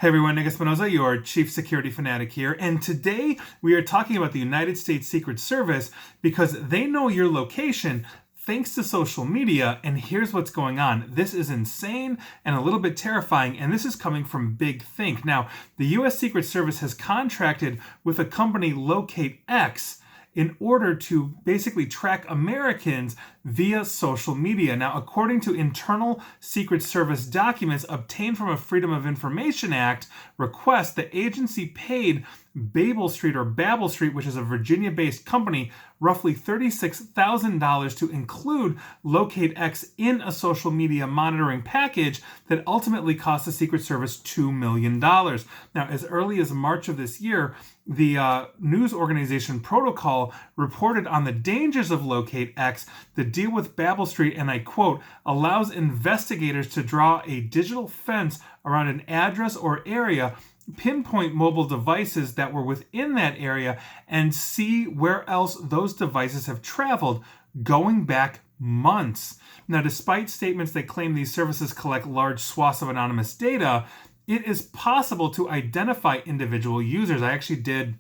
Hey everyone, Nick Espinosa, your Chief Security Fanatic here, and today we are talking about the United States Secret Service because they know your location thanks to social media, and here's what's going on. This is insane and a little bit terrifying, and this is coming from Big Think. Now, the U.S. Secret Service has contracted with a company, LocateX, in order to basically track Americans via social media. Now, according to internal Secret Service documents obtained from a Freedom of Information Act request, the agency paid Babel Street, which is a Virginia-based company, roughly $36,000 to include LocateX in a social media monitoring package that ultimately cost the Secret Service $2 million. Now, as early as March of this year, the news organization Protocol reported on the dangers of LocateX. The deal with Babel Street, and I quote, allows investigators to draw a digital fence around an address or area, pinpoint mobile devices that were within that area, and see where else those devices have traveled, going back months. Now, despite statements that claim these services collect large swaths of anonymous data, it is possible to identify individual users. I actually did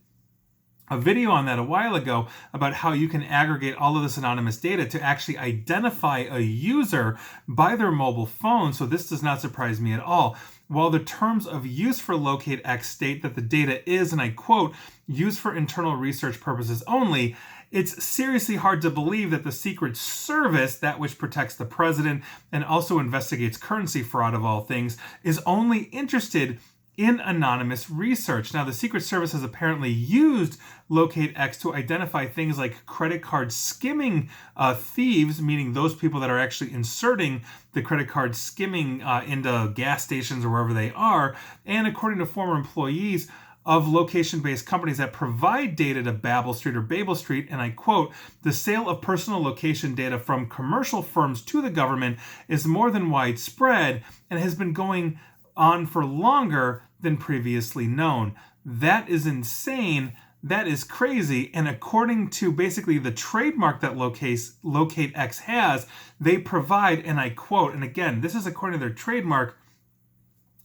a video on that a while ago about how you can aggregate all of this anonymous data to actually identify a user by their mobile phone, so this does not surprise me at all. While the terms of use for LocateX state that the data is, and I quote, used for internal research purposes only, it's seriously hard to believe that the Secret Service, that which protects the president and also investigates currency fraud of all things, is only interested in anonymous research. Now, the Secret Service has apparently used LocateX to identify things like credit card skimming thieves, meaning those people that are actually inserting the credit card skimming into gas stations or wherever they are. And according to former employees of location-based companies that provide data to Babel Street, and I quote, the sale of personal location data from commercial firms to the government is more than widespread and has been going on for longer than previously known. That is insane. That is crazy. And according to basically the trademark that LocateX has, they provide, and I quote, and again, this is according to their trademark,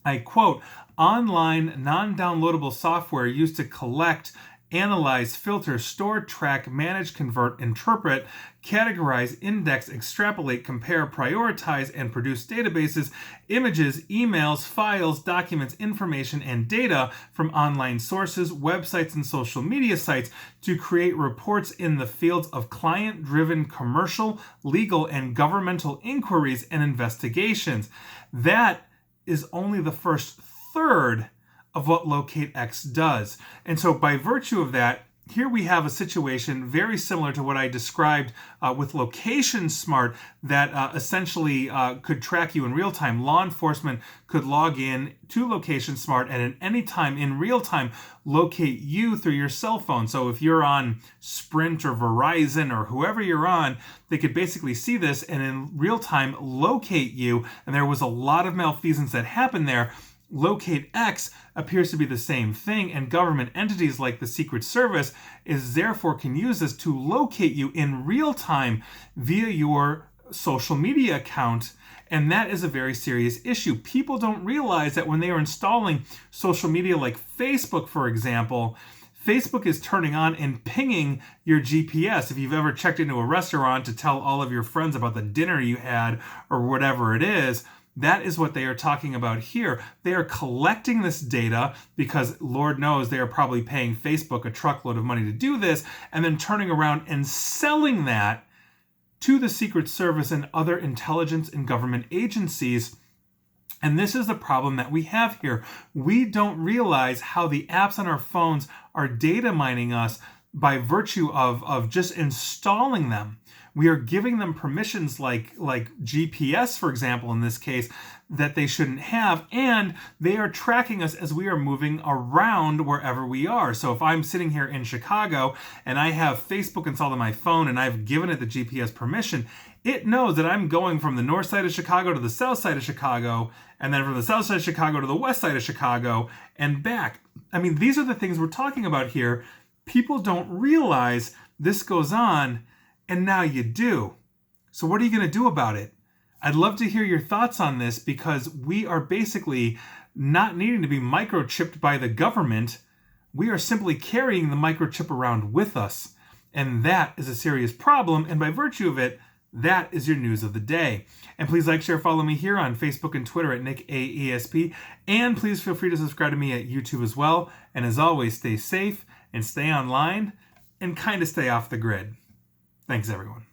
I quote, online, non-downloadable software used to collect, analyze, filter, store, track, manage, convert, interpret, categorize, index, extrapolate, compare, prioritize, and produce databases, images, emails, files, documents, information, and data from online sources, websites, and social media sites to create reports in the fields of client-driven commercial, legal, and governmental inquiries and investigations. That is only the first third of what LocateX does. And so by virtue of that, here we have a situation very similar to what I described with Location Smart that essentially could track you in real time. Law enforcement could log in to Location Smart and at any time in real time locate you through your cell phone. So if you're on Sprint or Verizon or whoever you're on, they could basically see this and in real time locate you. And there was a lot of malfeasance that happened there. LocateX appears to be the same thing, and government entities like the Secret Service therefore can use this to locate you in real time via your social media account, and that is a very serious issue. People don't realize that when they are installing social media like Facebook, for example, Facebook is turning on and pinging your GPS. If you've ever checked into a restaurant to tell all of your friends about the dinner you had or whatever it is, that is what they are talking about here. They are collecting this data because Lord knows they are probably paying Facebook a truckload of money to do this, and then turning around and selling that to the Secret Service and other intelligence and government agencies. And this is the problem that we have here. We don't realize how the apps on our phones are data mining us by virtue of just installing them. We are giving them permissions like GPS, for example, in this case, that they shouldn't have, and they are tracking us as we are moving around wherever we are. So if I'm sitting here in Chicago and I have Facebook installed on my phone and I've given it the GPS permission, it knows that I'm going from the north side of Chicago to the south side of Chicago, and then from the south side of Chicago to the west side of Chicago and back. I mean, these are the things we're talking about here. People don't realize this goes on, and now you do. So what are you going to do about it? I'd love to hear your thoughts on this because we are basically not needing to be microchipped by the government. We are simply carrying the microchip around with us. And that is a serious problem. And by virtue of it, that is your news of the day. And please like, share, follow me here on Facebook and Twitter at NickAESP. And please feel free to subscribe to me at YouTube as well. And as always, stay safe and stay online and kind of stay off the grid. Thanks, everyone.